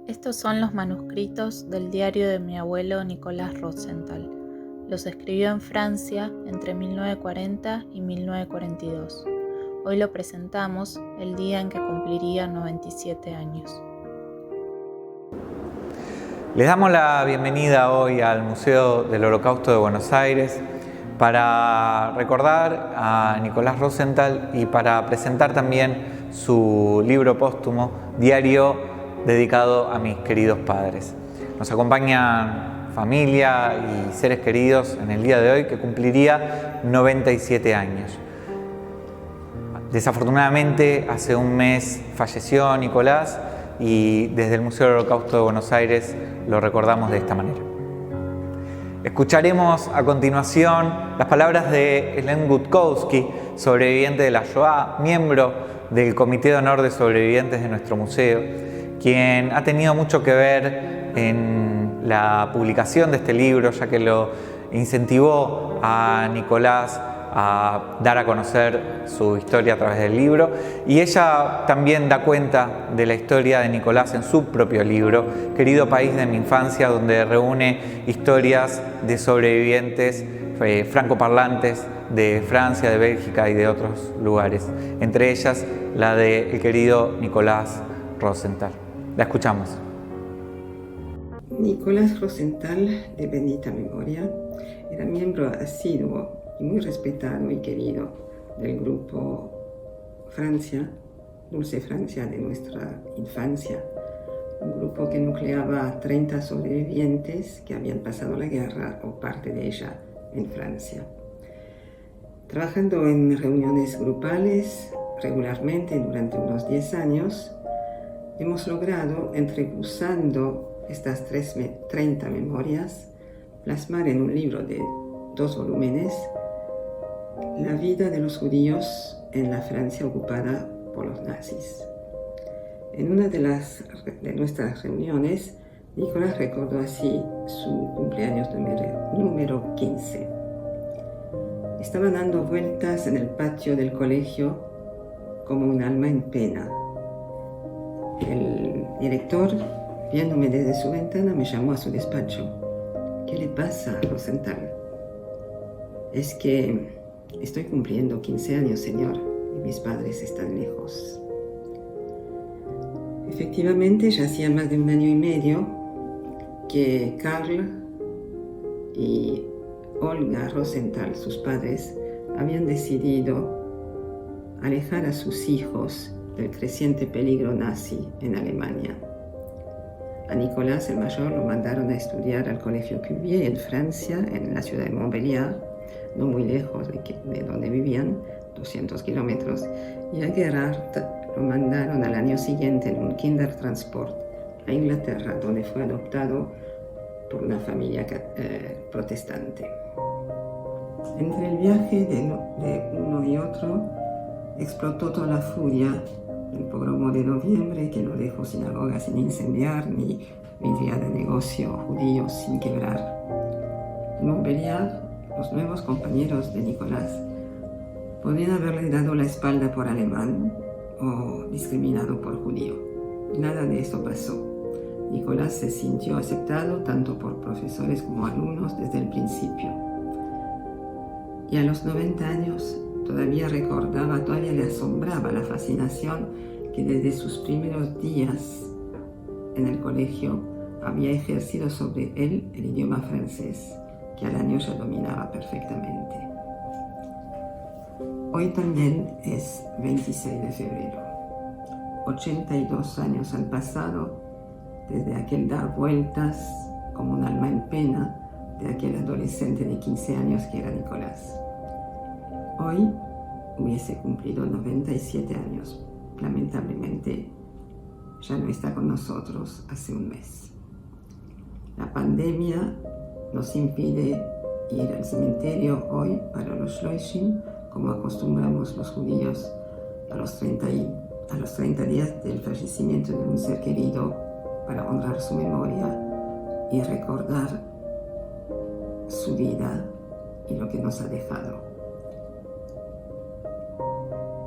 Estos son los manuscritos del diario de mi abuelo Nicolás Rosenthal. Los escribió en Francia entre 1940 y 1942. Hoy lo presentamos el día en que cumpliría 97 años. Les damos la bienvenida hoy al Museo del Holocausto de Buenos Aires para recordar a Nicolás Rosenthal y para presentar también su libro póstumo, Diario dedicado a mis queridos padres. Nos acompañan familia y seres queridos en el día de hoy que cumpliría 97 años. Desafortunadamente, hace un mes falleció Nicolás y desde el Museo del Holocausto de Buenos Aires lo recordamos de esta manera. Escucharemos a continuación las palabras de Helene Gutkowski, sobreviviente de la Shoah, miembro del Comité de Honor de Sobrevivientes de nuestro museo, quien ha tenido mucho que ver en la publicación de este libro, ya que lo incentivó a Nicolás a dar a conocer su historia a través del libro, y ella también da cuenta de la historia de Nicolás en su propio libro, Querido País de mi Infancia, donde reúne historias de sobrevivientes francoparlantes de Francia, de Bélgica y de otros lugares, entre ellas la del querido Nicolás Rosenthal. La escuchamos. Nicolás Rosenthal, de bendita memoria, era miembro asiduo y muy respetado y querido del grupo Francia, Dulce Francia de nuestra infancia, un grupo que nucleaba a 30 sobrevivientes que habían pasado la guerra o parte de ella en Francia. Trabajando en reuniones grupales regularmente durante unos 10 años, hemos logrado, entrecruzando estas 30 memorias, plasmar en un libro de 2 volúmenes la vida de los judíos en la Francia ocupada por los nazis. En una de nuestras reuniones, Nicolás recordó así su cumpleaños número 15. Estaba dando vueltas en el patio del colegio como un alma en pena. El director, viéndome desde su ventana, me llamó a su despacho. ¿Qué le pasa, Rosenthal? Es que estoy cumpliendo 15 años, señor, y mis padres están lejos. Efectivamente, ya hacía más de 1 año y medio que Karl y Olga Rosenthal, sus padres, habían decidido alejar a sus hijos del creciente peligro nazi en Alemania. A Nicolás, el mayor, lo mandaron a estudiar al Colegio Cuvier en Francia, en la ciudad de Montbéliard, no muy lejos de donde vivían, 200 kilómetros, y a Gerhard lo mandaron al año siguiente en un Kindertransport a Inglaterra, donde fue adoptado por una familia protestante. Entre el viaje de uno y otro, explotó toda la furia del pogromo de noviembre, que no dejó sinagogas sin incendiar ni vidriera de negocio judíos sin quebrar. En Montbéliard, los nuevos compañeros de Nicolás podrían haberle dado la espalda por alemán o discriminado por judío. Nada de eso pasó. Nicolás se sintió aceptado tanto por profesores como alumnos desde el principio. Y a los 90 años todavía le asombraba la fascinación que desde sus primeros días en el colegio había ejercido sobre él el idioma francés, que al año ya dominaba perfectamente. Hoy también es 26 de febrero. 82 años han pasado desde aquel dar vueltas como un alma en pena de aquel adolescente de 15 años que era Nicolás. Hoy hubiese cumplido 97 años. Lamentablemente, ya no está con nosotros hace un mes. La pandemia nos impide ir al cementerio hoy para los Shloshim, como acostumbramos los judíos a los 30 días del fallecimiento de un ser querido, para honrar su memoria y recordar su vida y lo que nos ha dejado.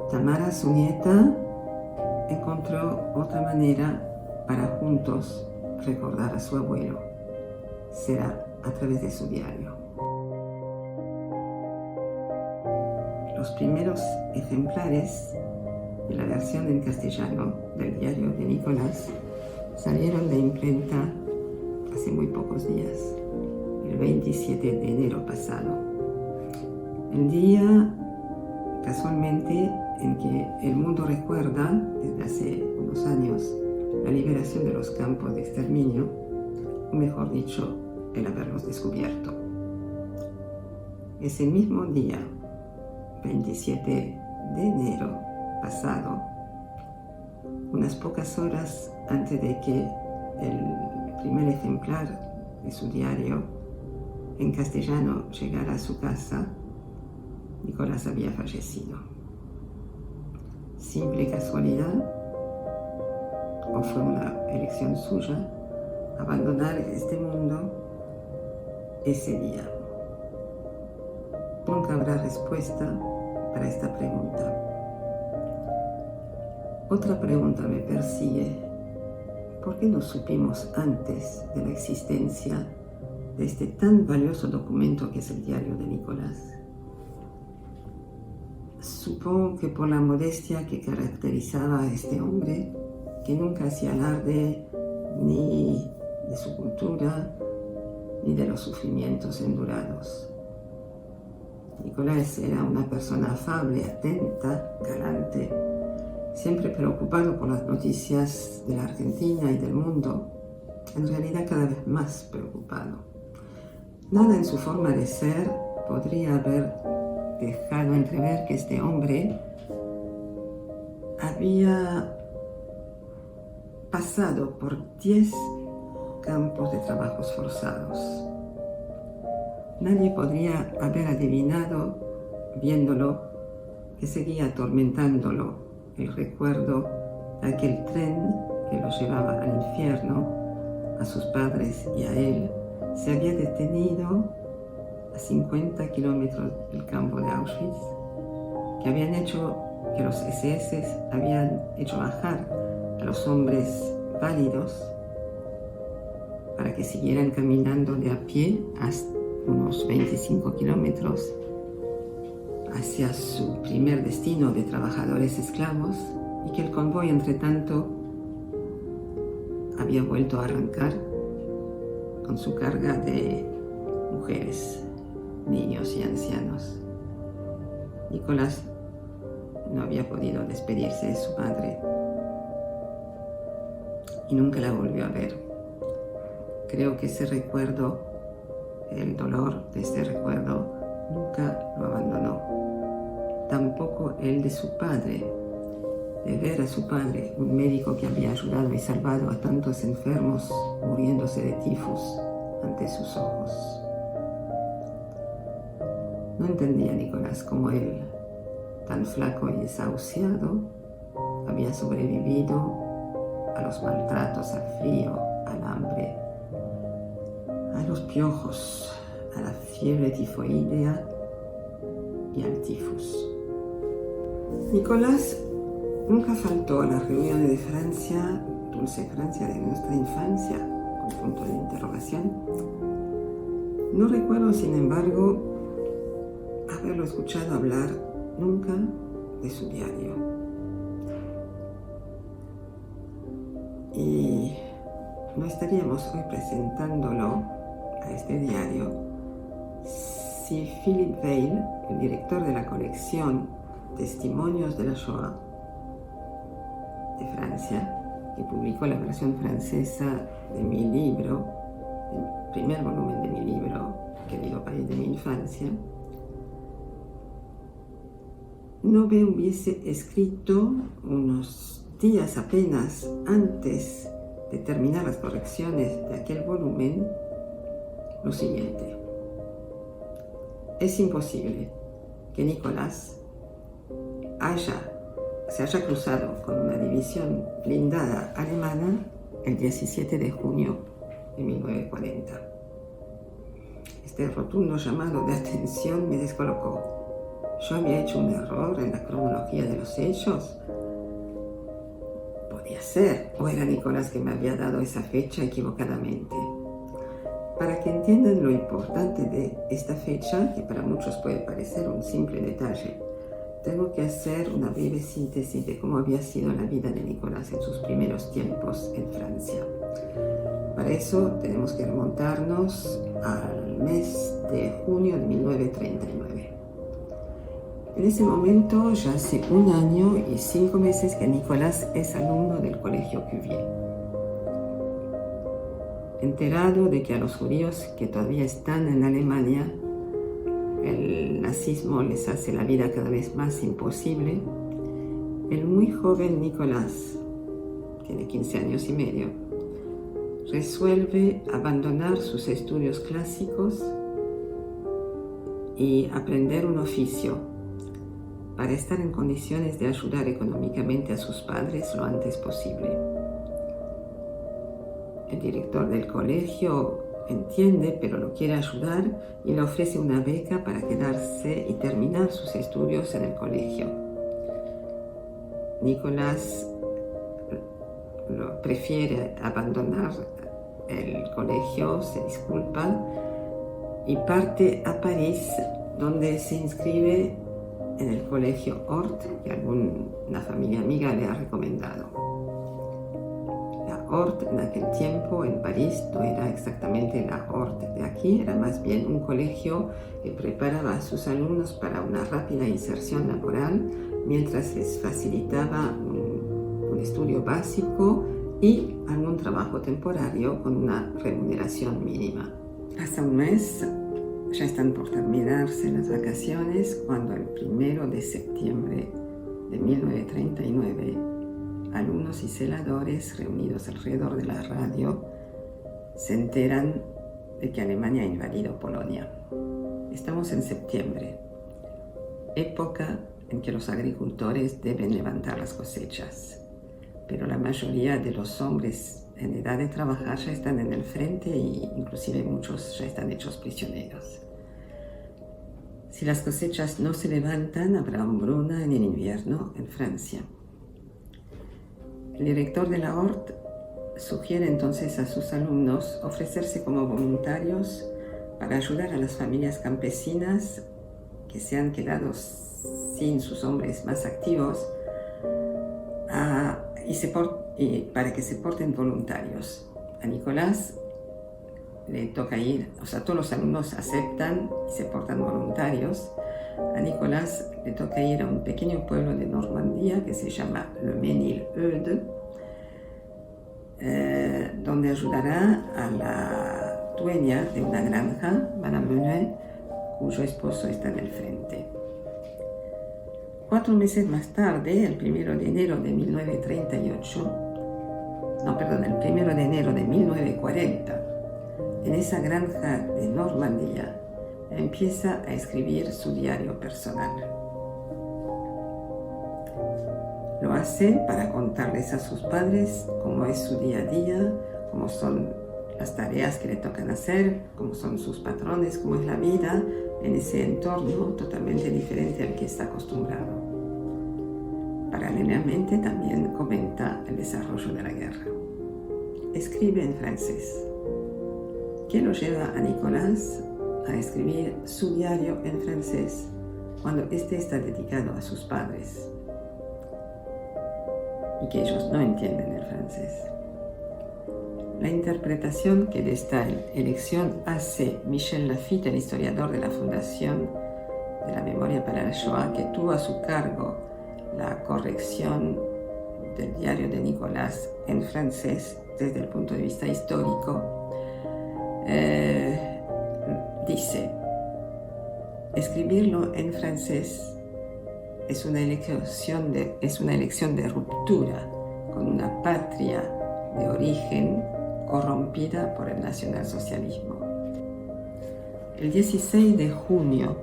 Tamara, su nieta, encontró otra manera para juntos recordar a su abuelo. Será a través de su diario. Los primeros ejemplares de la versión en castellano del diario de Nicolás salieron de imprenta hace muy pocos días, el 27 de enero pasado. El día, casualmente, en que el mundo recuerda, desde hace unos años, la liberación de los campos de exterminio, o mejor dicho, el haberlos descubierto. Ese mismo día, 27 de enero pasado, unas pocas horas antes de que el primer ejemplar de su diario en castellano llegara a su casa, Nicolás había fallecido. ¿Simple casualidad o fue una elección suya abandonar este mundo ese día? Nunca habrá respuesta para esta pregunta. Otra pregunta me persigue. ¿Por qué no supimos antes de la existencia de este tan valioso documento que es el diario de Nicolás? Supongo que por la modestia que caracterizaba a este hombre, que nunca hacía alarde ni de su cultura ni de los sufrimientos endurados. Nicolás era una persona afable, atenta, galante, siempre preocupado por las noticias de la Argentina y del mundo, en realidad cada vez más preocupado. Nada en su forma de ser podría haber dejado entrever que este hombre había pasado por 10 campos de trabajos forzados. Nadie podría haber adivinado, viéndolo, que seguía atormentándolo el recuerdo de aquel tren que lo llevaba al infierno, a sus padres y a él. Se había detenido a 50 kilómetros del campo de Auschwitz, que los SS habían hecho bajar a los hombres válidos para que siguieran caminando de a pie hasta unos 25 kilómetros hacia su primer destino de trabajadores esclavos, y que el convoy, entre tanto, había vuelto a arrancar con su carga de mujeres, niños y ancianos. Nicolás no había podido despedirse de su madre y nunca la volvió a ver. Creo que ese recuerdo, el dolor de ese recuerdo, nunca lo abandonó. Tampoco el de su padre, de ver a su padre, un médico que había ayudado y salvado a tantos enfermos muriéndose de tifus ante sus ojos. No entendía Nicolás cómo él, tan flaco y desahuciado, había sobrevivido a los maltratos, al frío, al hambre, a los piojos, a la fiebre tifoidea y al tifus. Nicolás nunca faltó a las reuniones de Francia, dulce Francia de nuestra infancia, con punto de interrogación. No recuerdo, sin embargo, haberlo escuchado hablar nunca de su diario. Y no estaríamos hoy presentándolo a este diario si Philip Weil, el director de la colección Testimonios de la Shoah de Francia, que publicó la versión francesa de mi libro, el primer volumen de mi libro, Querido País de mi Infancia, no me hubiese escrito unos días apenas antes de terminar las correcciones de aquel volumen lo siguiente: es imposible que Nicolás se haya cruzado con una división blindada alemana el 17 de junio de 1940. Este rotundo llamado de atención me descolocó. ¿Yo había hecho un error en la cronología de los hechos? podía ser, o era Nicolás que me había dado esa fecha equivocadamente. Para que entiendan lo importante de esta fecha, que para muchos puede parecer un simple detalle, tengo que hacer una breve síntesis de cómo había sido la vida de Nicolás en sus primeros tiempos en Francia. Para eso tenemos que remontarnos al mes de junio de 1939. En ese momento ya hace 1 año y 5 meses que Nicolás es alumno del colegio Cuvier. Enterado de que a los judíos que todavía están en Alemania el nazismo les hace la vida cada vez más imposible, el muy joven Nicolás, tiene 15 años y medio, resuelve abandonar sus estudios clásicos y aprender un oficio para estar en condiciones de ayudar económicamente a sus padres lo antes posible. El director del colegio entiende, pero lo quiere ayudar y le ofrece una beca para quedarse y terminar sus estudios en el colegio. Nicolás prefiere abandonar el colegio, se disculpa y parte a París, donde se inscribe en el colegio Hort, que una familia amiga le ha recomendado. La Hort en aquel tiempo en París no era exactamente la Hort de aquí, era más bien un colegio que preparaba a sus alumnos para una rápida inserción laboral mientras les facilitaba un estudio básico y algún trabajo temporario con una remuneración mínima. Hasta un mes ya están por terminarse las vacaciones cuando el 1 de septiembre de 1939 alumnos y celadores reunidos alrededor de la radio se enteran de que Alemania ha invadido Polonia. Estamos en septiembre, época en que los agricultores deben levantar las cosechas, pero la mayoría de los hombres en edad de trabajar ya están en el frente e inclusive muchos ya están hechos prisioneros. Si las cosechas no se levantan, habrá hambruna en el invierno en Francia. El director de la Hort sugiere entonces a sus alumnos ofrecerse como voluntarios para ayudar a las familias campesinas que se han quedado sin sus hombres más activos para que se porten voluntarios. A Nicolás le toca ir, todos los alumnos aceptan y se portan voluntarios. A Nicolás le toca ir a un pequeño pueblo de Normandía que se llama Le Mesnil-Eudes, donde ayudará a la dueña de una granja, Madame Menuet, cuyo esposo está en el frente. 4 meses más tarde, el 1 de enero de 1940, en esa granja de Normandía, empieza a escribir su diario personal. Lo hace para contarles a sus padres cómo es su día a día, cómo son las tareas que le tocan hacer, cómo son sus patrones, cómo es la vida en ese entorno totalmente diferente al que está acostumbrado. Paralelamente también comenta el desarrollo de la guerra. Escribe en francés. ¿Qué lo lleva a Nicolás a escribir su diario en francés cuando este está dedicado a sus padres y que ellos no entienden el francés? La interpretación que de esta elección hace Michel Lafitte, el historiador de la Fundación de la Memoria para la Shoah, que tuvo a su cargo la corrección del diario de Nicolás en francés desde el punto de vista histórico, dice: escribirlo en francés es una elección de ruptura con una patria de origen corrompida por el nacionalsocialismo. El 16 de junio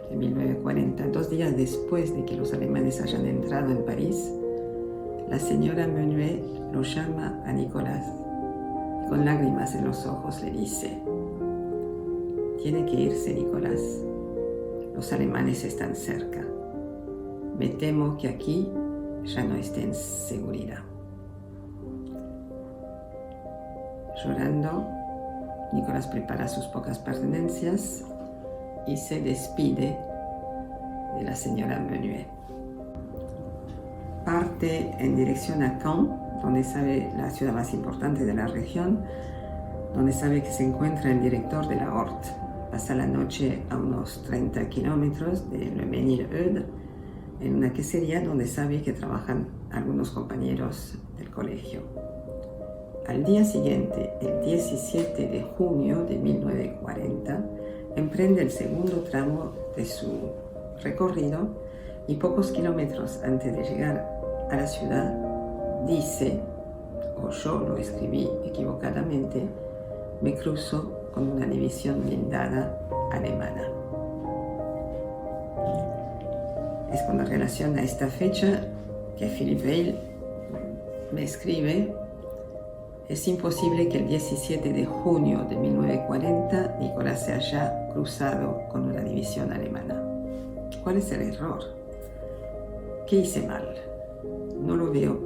de 1940, 2 días después de que los alemanes hayan entrado en París, la señora Menuet lo llama a Nicolás y con lágrimas en los ojos le dice: tiene que irse, Nicolás. Los alemanes están cerca. Me temo que aquí ya no esté en seguridad. Llorando, Nicolás prepara sus pocas pertenencias y se despide de la señora Menuet. Parte en dirección a Caen, donde sabe la ciudad más importante de la región, donde sabe que se encuentra el director de la Horte. Pasa la noche a unos 30 kilómetros de Le Mesnil-Eudes, en una quesería donde sabe que trabajan algunos compañeros del colegio. Al día siguiente, el 17 de junio de 1940, emprende el segundo tramo de su recorrido y pocos kilómetros antes de llegar a la ciudad dice, o yo lo escribí equivocadamente, me cruzo con una división blindada alemana. Es con relación a esta fecha que Philippe Weil me escribe: es imposible que el 17 de junio de 1940 Nicolás se haya cruzado con una división alemana. ¿Cuál es el error? ¿Qué hice mal? No lo veo.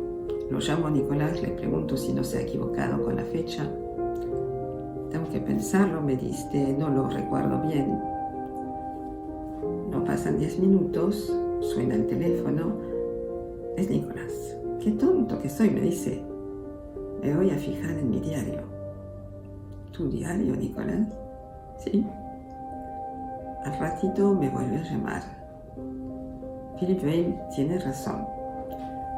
Lo llamo a Nicolás, le pregunto si no se ha equivocado con la fecha. Tengo que pensarlo, me dice, no lo recuerdo bien. No pasan 10 minutos, suena el teléfono. Es Nicolás. Qué tonto que soy, me dice. Me voy a fijar en mi diario. ¿Tu diario, Nicolás? Sí. Al ratito me vuelve a llamar. Philippe Weil tiene razón.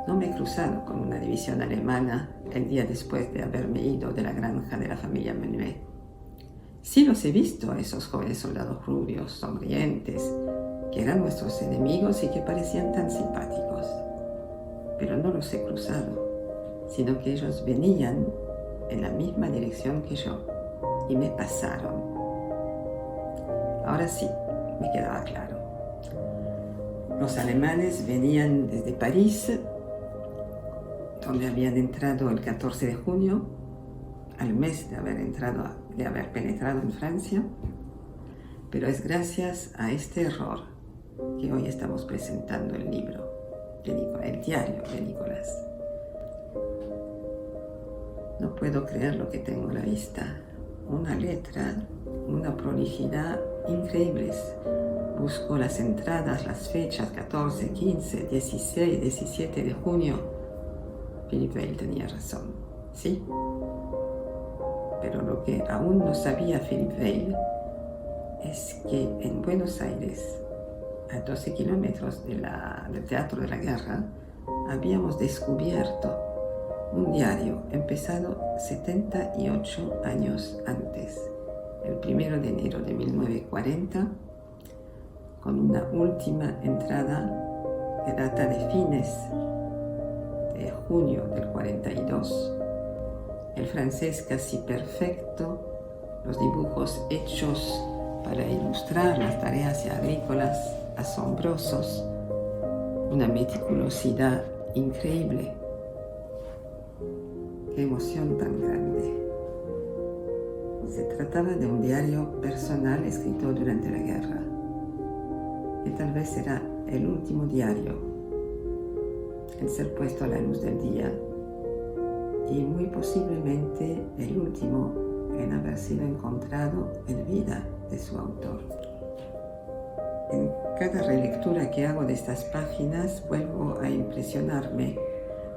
No me he cruzado con una división alemana el día después de haberme ido de la granja de la familia Menuet. Sí los he visto a esos jóvenes soldados rubios, sonrientes, que eran nuestros enemigos y que parecían tan simpáticos. Pero no los he cruzado, sino que ellos venían en la misma dirección que yo y me pasaron. Ahora sí, me quedaba claro. Los alemanes venían desde París, donde habían entrado el 14 de junio, al mes de haber penetrado en Francia, pero es gracias a este error que hoy estamos presentando el libro, el diario de Nicolás. No puedo creer lo que tengo a la vista. Una letra, una prolijidad increíbles. Busco las entradas, las fechas, 14, 15, 16, 17 de junio. Philippe Weil tenía razón, ¿sí? Pero lo que aún no sabía Philippe Weil es que en Buenos Aires, a 12 kilómetros del Teatro de la Guerra, habíamos descubierto un diario empezado 78 años antes, el 1 de enero de 1940, con una última entrada que data de fines de junio del 42. El francés casi perfecto, los dibujos hechos para ilustrar las tareas agrícolas asombrosos, una meticulosidad increíble. Qué emoción tan grande. Se trataba de un diario personal escrito durante la guerra, que tal vez será el último diario en ser puesto a la luz del día y muy posiblemente el último en haber sido encontrado en vida de su autor. En cada relectura que hago de estas páginas vuelvo a impresionarme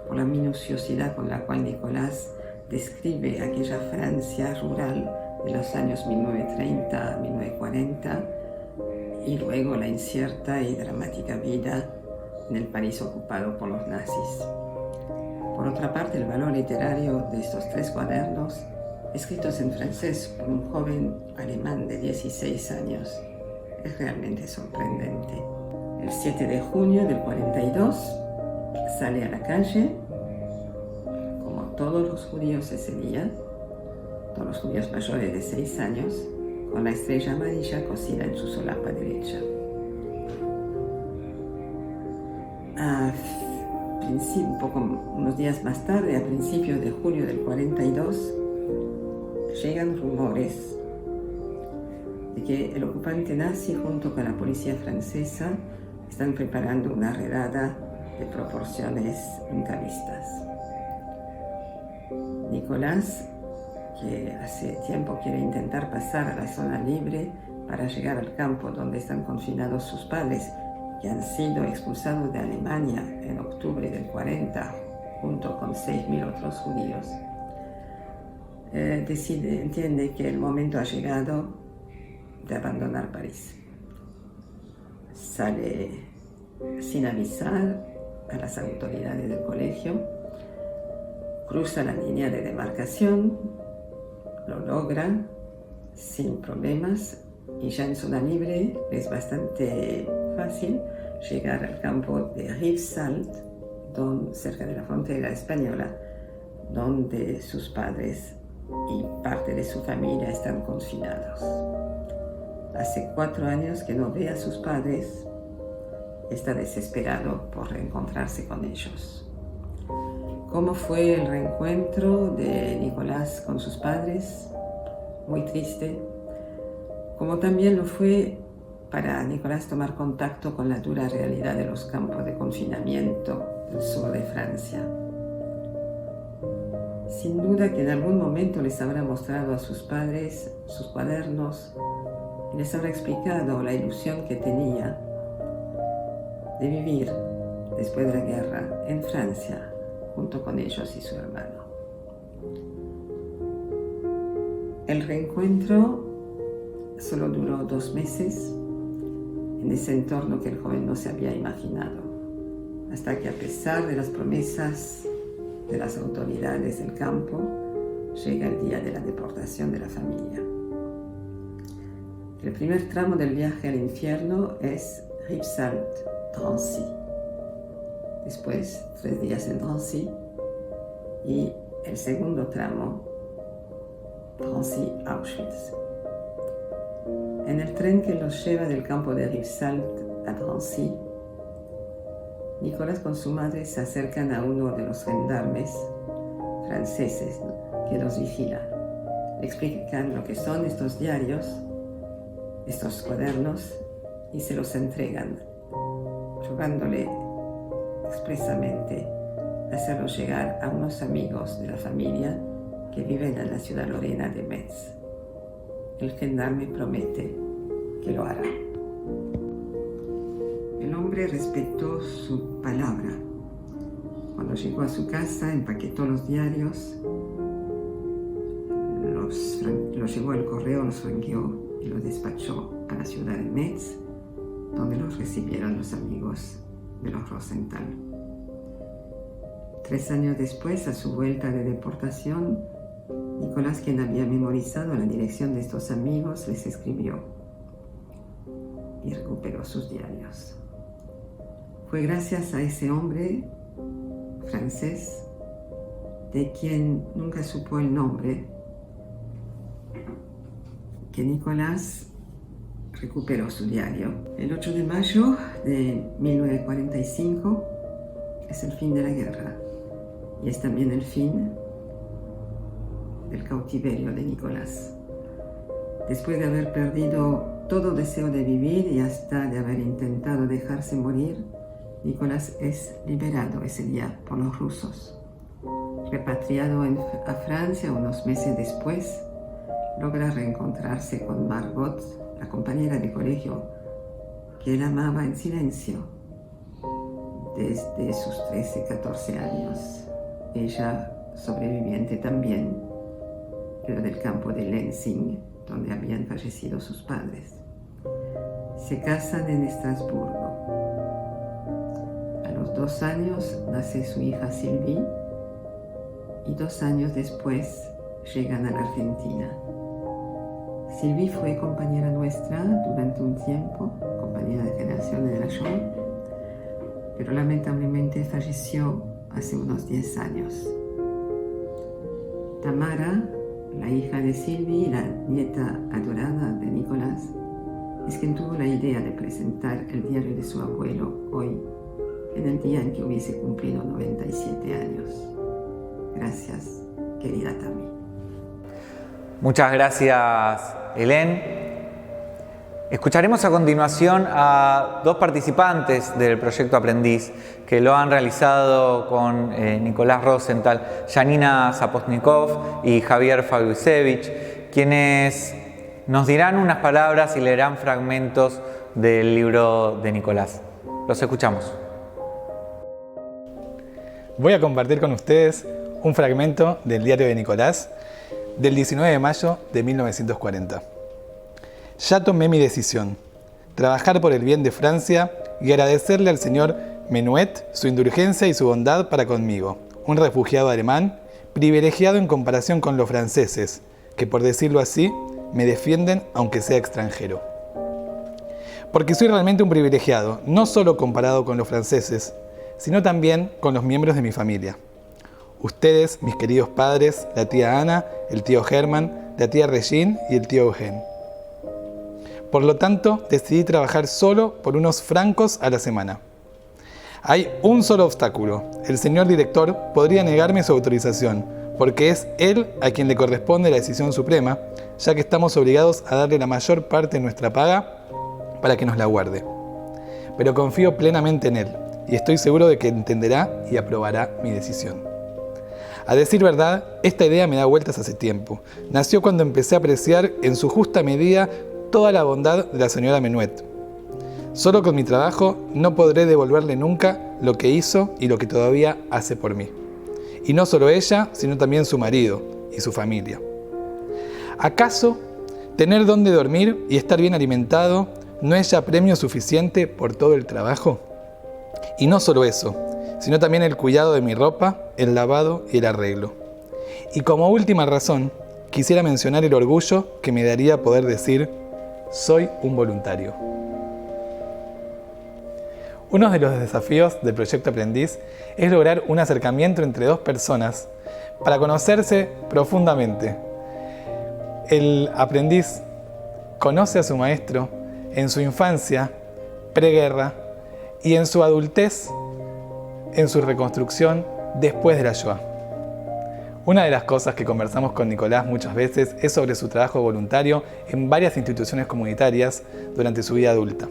por la minuciosidad con la cual Nicolás describe aquella Francia rural de los años 1930 a 1940 y luego la incierta y dramática vida en el París ocupado por los nazis. Por otra parte, el valor literario de estos 3 cuadernos, escritos en francés por un joven alemán de 16 años, es realmente sorprendente. El 7 de junio del 42 sale a la calle, como todos los judíos ese día, todos los judíos mayores de 6 años, con la estrella amarilla cosida en su solapa derecha. Unos días más tarde, a principios de julio del 42, llegan rumores de que el ocupante nazi junto con la policía francesa están preparando una redada de proporciones nunca vistas. Nicolás que hace tiempo quiere intentar pasar a la zona libre para llegar al campo donde están confinados sus padres, que han sido expulsados de Alemania en octubre del 40, junto con 6.000 otros judíos. Entiende que el momento ha llegado de abandonar París. Sale sin avisar a las autoridades del colegio, cruza la línea de demarcación, lo logra sin problemas y ya en zona libre es bastante fácil llegar al campo de Rivesaltes, cerca de la frontera española, donde sus padres y parte de su familia están confinados. Hace 4 años que no ve a sus padres, está desesperado por reencontrarse con ellos. ¿Cómo fue el reencuentro de Nicolás con sus padres? Muy triste. Como también lo fue para Nicolás tomar contacto con la dura realidad de los campos de confinamiento del sur de Francia. Sin duda que en algún momento les habrá mostrado a sus padres sus cuadernos y les habrá explicado la ilusión que tenía de vivir después de la guerra en Francia junto con ellos y su hermano. El reencuentro solo duró 2 meses en ese entorno que el joven no se había imaginado, hasta que a pesar de las promesas de las autoridades del campo, llega el día de la deportación de la familia. El primer tramo del viaje al infierno es Rivesaltes-Drancy. Después, 3 días en Drancy y el segundo tramo, Drancy-Auschwitz. En el tren que los lleva del campo de Rivesaltes a Drancy, Nicolás con su madre se acercan a uno de los gendarmes franceses que los vigilan. Le explican lo que son estos diarios, estos cuadernos, y se los entregan, rogándole expresamente hacerlos llegar a unos amigos de la familia que viven en la ciudad lorena de Metz. El gendarme promete que lo hará. El hombre respetó su palabra. Cuando llegó a su casa, empaquetó los diarios, los llevó al correo, los franqueó y los despachó a la ciudad de Metz, donde los recibieron los amigos de los Rosenthal. 3 años después, a su vuelta de deportación, Nicolás, quien había memorizado la dirección de estos amigos, les escribió y recuperó sus diarios. Fue gracias a ese hombre francés, de quien nunca supo el nombre, que Nicolás recuperó su diario. El 8 de mayo de 1945 es el fin de la guerra y es también el fin del cautiverio de Nicolás. Después de haber perdido todo deseo de vivir y hasta de haber intentado dejarse morir, Nicolás es liberado ese día por los rusos. Repatriado a Francia unos meses después, logra reencontrarse con Margot, la compañera de colegio que él amaba en silencio desde sus 13-14 años. Ella sobreviviente también, pero del campo de Lenzing, donde habían fallecido sus padres. Se casan en Estrasburgo. A los 2 años nace su hija Sylvie y 2 años después llegan a la Argentina. Sylvie fue compañera nuestra durante un tiempo, compañera de generación de la Shoah, pero lamentablemente falleció hace unos 10 años. Tamara, la hija de Sylvie y la nieta adorada de Nicolás, es quien tuvo la idea de presentar el diario de su abuelo hoy, en el día en que hubiese cumplido 97 años. Gracias, querida Tami. Muchas gracias, Hélène. Escucharemos a continuación a dos participantes del proyecto Aprendiz que lo han realizado con Nicolás Rosenthal, Janina Zapotnikov y Javier Fabiusevich, quienes nos dirán unas palabras y leerán fragmentos del libro de Nicolás. Los escuchamos. Voy a compartir con ustedes un fragmento del diario de Nicolás del 19 de mayo de 1940. Ya tomé mi decisión, trabajar por el bien de Francia y agradecerle al señor Menuet su indulgencia y su bondad para conmigo, un refugiado alemán, privilegiado en comparación con los franceses, que por decirlo así, me defienden aunque sea extranjero. Porque soy realmente un privilegiado, no solo comparado con los franceses, sino también con los miembros de mi familia. Ustedes, mis queridos padres, la tía Ana, el tío Germán, la tía Regine y el tío Eugen. Por lo tanto, decidí trabajar solo por unos francos a la semana. Hay un solo obstáculo. El señor director podría negarme su autorización, porque es él a quien le corresponde la decisión suprema, ya que estamos obligados a darle la mayor parte de nuestra paga para que nos la guarde. Pero confío plenamente en él, y estoy seguro de que entenderá y aprobará mi decisión. A decir verdad, esta idea me da vueltas hace tiempo. Nació cuando empecé a apreciar en su justa medida toda la bondad de la señora Menuet. Solo con mi trabajo no podré devolverle nunca lo que hizo y lo que todavía hace por mí. Y no solo ella, sino también su marido y su familia. ¿Acaso tener dónde dormir y estar bien alimentado no es ya premio suficiente por todo el trabajo? Y no solo eso, sino también el cuidado de mi ropa, el lavado y el arreglo. Y como última razón, quisiera mencionar el orgullo que me daría poder decir: soy un voluntario. Uno de los desafíos del proyecto Aprendiz es lograr un acercamiento entre dos personas para conocerse profundamente. El aprendiz conoce a su maestro en su infancia, preguerra, y en su adultez, en su reconstrucción después de la Shoah. Una de las cosas que conversamos con Nicolás muchas veces es sobre su trabajo voluntario en varias instituciones comunitarias durante su vida adulta.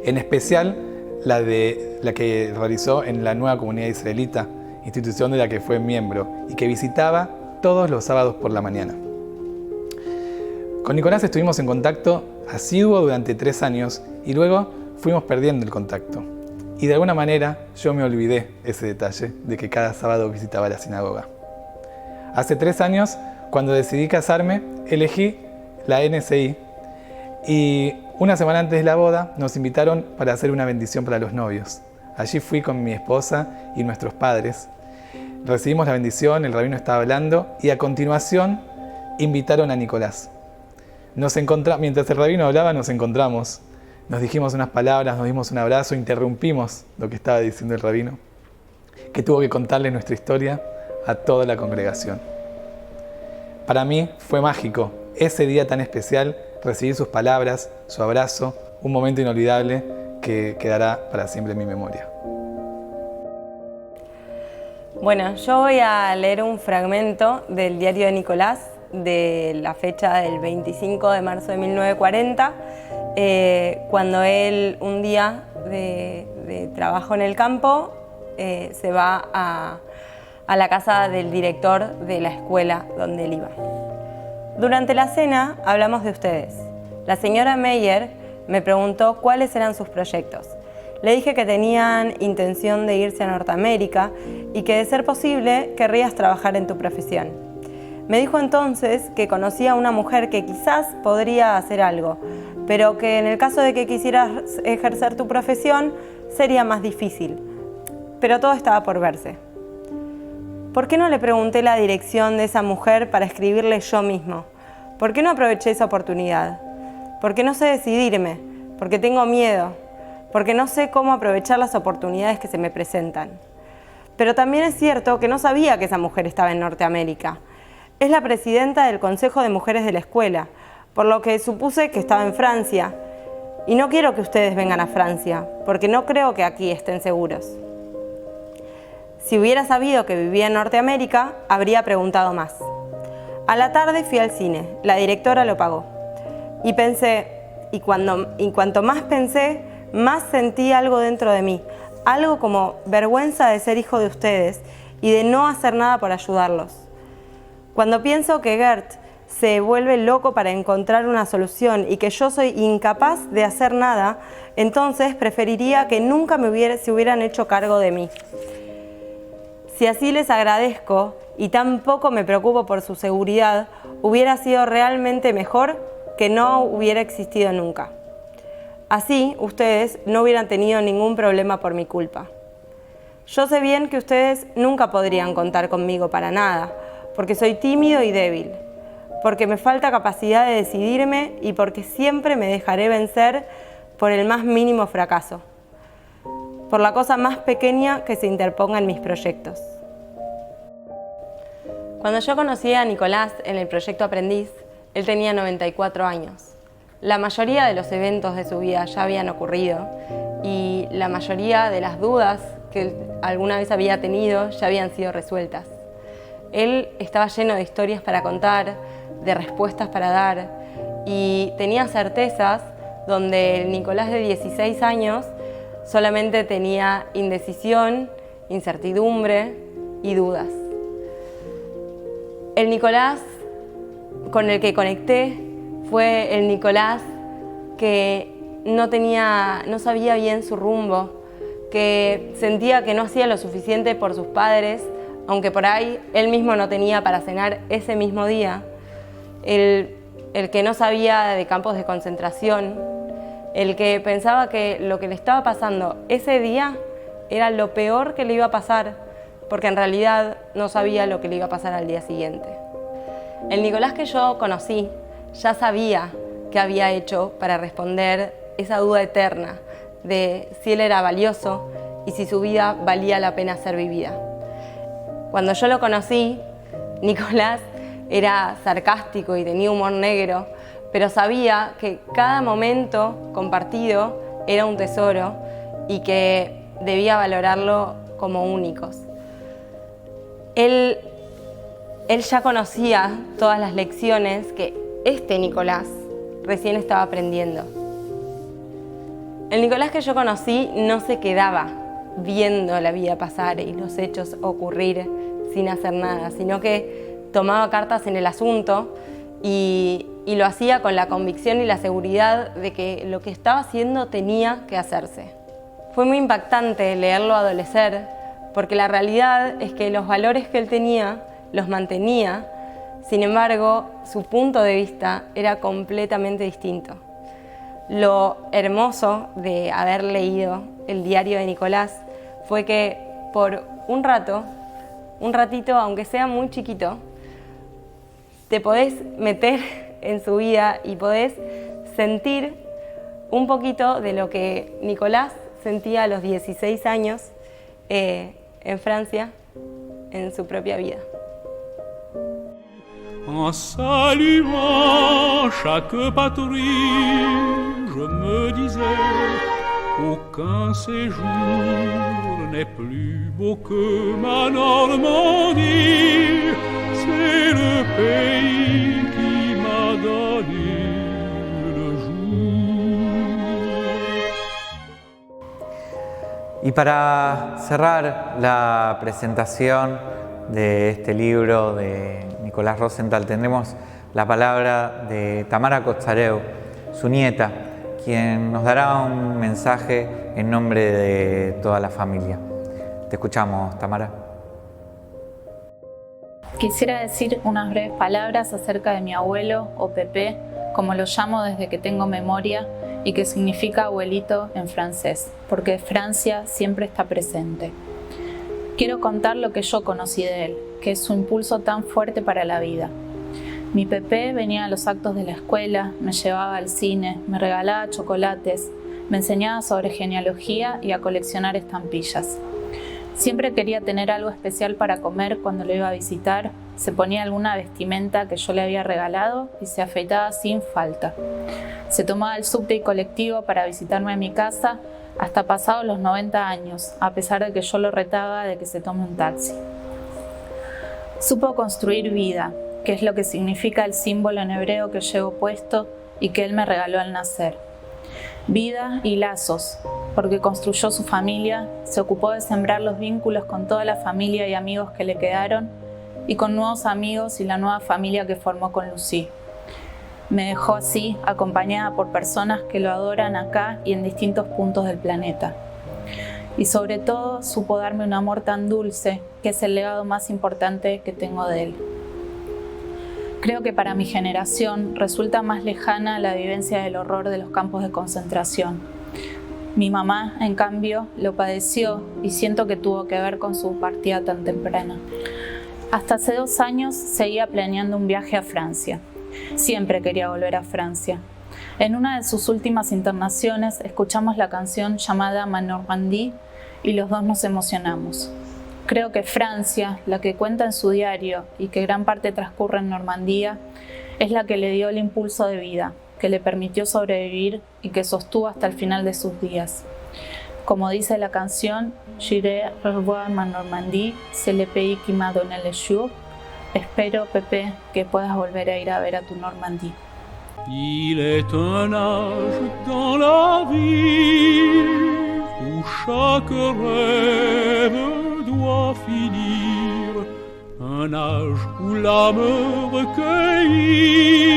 En especial la que realizó en la Nueva Comunidad Israelita, institución de la que fue miembro y que visitaba todos los sábados por la mañana. Con Nicolás estuvimos en contacto asiduo durante 3 años y luego fuimos perdiendo el contacto. Y de alguna manera yo me olvidé ese detalle de que cada sábado visitaba la sinagoga. Hace 3 años, cuando decidí casarme, elegí la NSI y una semana antes de la boda nos invitaron para hacer una bendición para los novios. Allí fui con mi esposa y nuestros padres. Recibimos la bendición, el rabino estaba hablando y a continuación invitaron a Nicolás. Mientras el rabino hablaba nos encontramos, nos dijimos unas palabras, nos dimos un abrazo, interrumpimos lo que estaba diciendo el rabino, que tuvo que contarle nuestra historia a toda la congregación. Para mí fue mágico ese día tan especial, recibir sus palabras, su abrazo, un momento inolvidable que quedará para siempre en mi memoria. Bueno, yo voy a leer un fragmento del diario de Nicolás de la fecha del 25 de marzo de 1940, cuando él un día de trabajo en el campo se va a la casa del director de la escuela donde él iba. Durante la cena hablamos de ustedes. La señora Meyer me preguntó cuáles eran sus proyectos. Le dije que tenían intención de irse a Norteamérica y que de ser posible querrías trabajar en tu profesión. Me dijo entonces que conocía a una mujer que quizás podría hacer algo, pero que en el caso de que quisieras ejercer tu profesión sería más difícil. Pero todo estaba por verse. ¿Por qué no le pregunté la dirección de esa mujer para escribirle yo mismo? ¿Por qué no aproveché esa oportunidad? Porque no sé decidirme, porque tengo miedo, porque no sé cómo aprovechar las oportunidades que se me presentan. Pero también es cierto que no sabía que esa mujer estaba en Norteamérica. Es la presidenta del Consejo de Mujeres de la escuela, por lo que supuse que estaba en Francia. Y no quiero que ustedes vengan a Francia, porque no creo que aquí estén seguros. Si hubiera sabido que vivía en Norteamérica, habría preguntado más. A la tarde fui al cine, la directora lo pagó. Y pensé, y cuanto más pensé, más sentí algo dentro de mí, algo como vergüenza de ser hijo de ustedes y de no hacer nada por ayudarlos. Cuando pienso que Gert se vuelve loco para encontrar una solución y que yo soy incapaz de hacer nada, entonces preferiría que nunca se hubieran hecho cargo de mí. Si así les agradezco y tampoco me preocupo por su seguridad, hubiera sido realmente mejor que no hubiera existido nunca. Así, ustedes no hubieran tenido ningún problema por mi culpa. Yo sé bien que ustedes nunca podrían contar conmigo para nada, porque soy tímido y débil, porque me falta capacidad de decidirme y porque siempre me dejaré vencer por el más mínimo fracaso, por la cosa más pequeña que se interponga en mis proyectos. Cuando yo conocí a Nicolás en el proyecto Aprendiz, él tenía 94 años. La mayoría de los eventos de su vida ya habían ocurrido y la mayoría de las dudas que él alguna vez había tenido ya habían sido resueltas. Él estaba lleno de historias para contar, de respuestas para dar y tenía certezas donde el Nicolás de 16 años solamente tenía indecisión, incertidumbre y dudas. El Nicolás con el que conecté fue el Nicolás que no sabía bien su rumbo, que sentía que no hacía lo suficiente por sus padres, aunque por ahí él mismo no tenía para cenar ese mismo día, el que no sabía de campos de concentración, el que pensaba que lo que le estaba pasando ese día era lo peor que le iba a pasar, porque en realidad no sabía lo que le iba a pasar al día siguiente. El Nicolás que yo conocí ya sabía qué había hecho para responder esa duda eterna de si él era valioso y si su vida valía la pena ser vivida. Cuando yo lo conocí, Nicolás era sarcástico y tenía humor negro, pero sabía que cada momento compartido era un tesoro y que debía valorarlo como únicos. Él ya conocía todas las lecciones que este Nicolás recién estaba aprendiendo. El Nicolás que yo conocí no se quedaba viendo la vida pasar y los hechos ocurrir sin hacer nada, sino que tomaba cartas en el asunto y lo hacía con la convicción y la seguridad de que lo que estaba haciendo tenía que hacerse. Fue muy impactante leerlo adolecer, porque la realidad es que los valores que él tenía los mantenía, sin embargo, su punto de vista era completamente distinto. Lo hermoso de haber leído el diario de Nicolás fue que por un ratito, aunque sea muy chiquito, te podés meter en su vida y podés sentir un poquito de lo que Nicolás sentía a los 16 años en Francia, en su propia vida. En saluant chaque patrouille, je me disais, aucun séjour n'est plus beau que ma Normandie, c'est le pays qui m'a donné le jour. Y para cerrar la presentación de este libro de Nicolás Rosenthal, tendremos la palabra de Tamara Kotzareu, su nieta, quien nos dará un mensaje en nombre de toda la familia. Te escuchamos, Tamara. Quisiera decir unas breves palabras acerca de mi abuelo, o Pepe, como lo llamo desde que tengo memoria, y que significa abuelito en francés, porque Francia siempre está presente. Quiero contar lo que yo conocí de él, que es su impulso tan fuerte para la vida. Mi Pepe venía a los actos de la escuela, me llevaba al cine, me regalaba chocolates, me enseñaba sobre genealogía y a coleccionar estampillas. Siempre quería tener algo especial para comer cuando lo iba a visitar, se ponía alguna vestimenta que yo le había regalado y se afeitaba sin falta. Se tomaba el subte y colectivo para visitarme a mi casa hasta pasados los 90 años, a pesar de que yo lo retaba de que se tome un taxi. Supo construir vida, que es lo que significa el símbolo en hebreo que llevo puesto y que Él me regaló al nacer. Vida y lazos, porque construyó su familia, se ocupó de sembrar los vínculos con toda la familia y amigos que le quedaron, y con nuevos amigos y la nueva familia que formó con Lucy. Me dejó así, acompañada por personas que lo adoran acá y en distintos puntos del planeta. Y sobre todo, supo darme un amor tan dulce, que es el legado más importante que tengo de Él. Creo que para mi generación resulta más lejana la vivencia del horror de los campos de concentración. Mi mamá, en cambio, lo padeció y siento que tuvo que ver con su partida tan temprana. Hasta hace 2 años seguía planeando un viaje a Francia. Siempre quería volver a Francia. En una de sus últimas internaciones escuchamos la canción llamada Ma Normandie y los dos nos emocionamos. Creo que Francia, la que cuenta en su diario y que gran parte transcurre en Normandía, es la que le dio el impulso de vida, que le permitió sobrevivir y que sostuvo hasta el final de sus días. Como dice la canción, J'irai revoir ma Normandie, c'est le pays qui m'a donné le jour. Espero, Pepe, que puedas volver a ir a ver a tu Normandie. Il est un âge dans la vie où chaque rêve doit finir, un âge où l'âme recueillie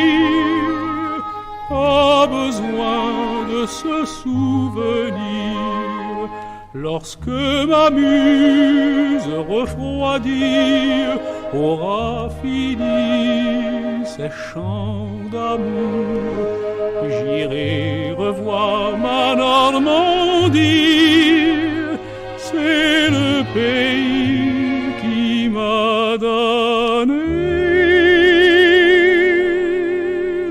a besoin de se souvenir. Lorsque ma muse refroidie aura fini ses chants d'amour, j'irai revoir ma Normandie, c'est le pays qui m'a donné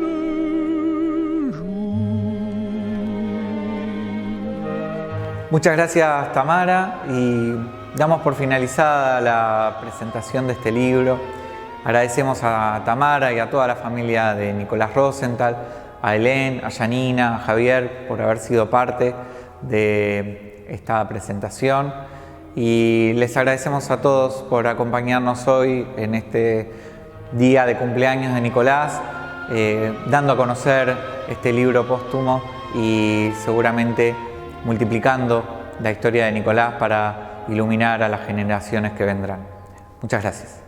le jour. Muchas gracias, Tamara, y damos por finalizada la presentación de este libro. Agradecemos a Tamara y a toda la familia de Nicolás Rosenthal, a Hélène, a Janina, a Javier por haber sido parte de esta presentación, y les agradecemos a todos por acompañarnos hoy en este día de cumpleaños de Nicolás, dando a conocer este libro póstumo y seguramente multiplicando la historia de Nicolás para iluminar a las generaciones que vendrán. Muchas gracias.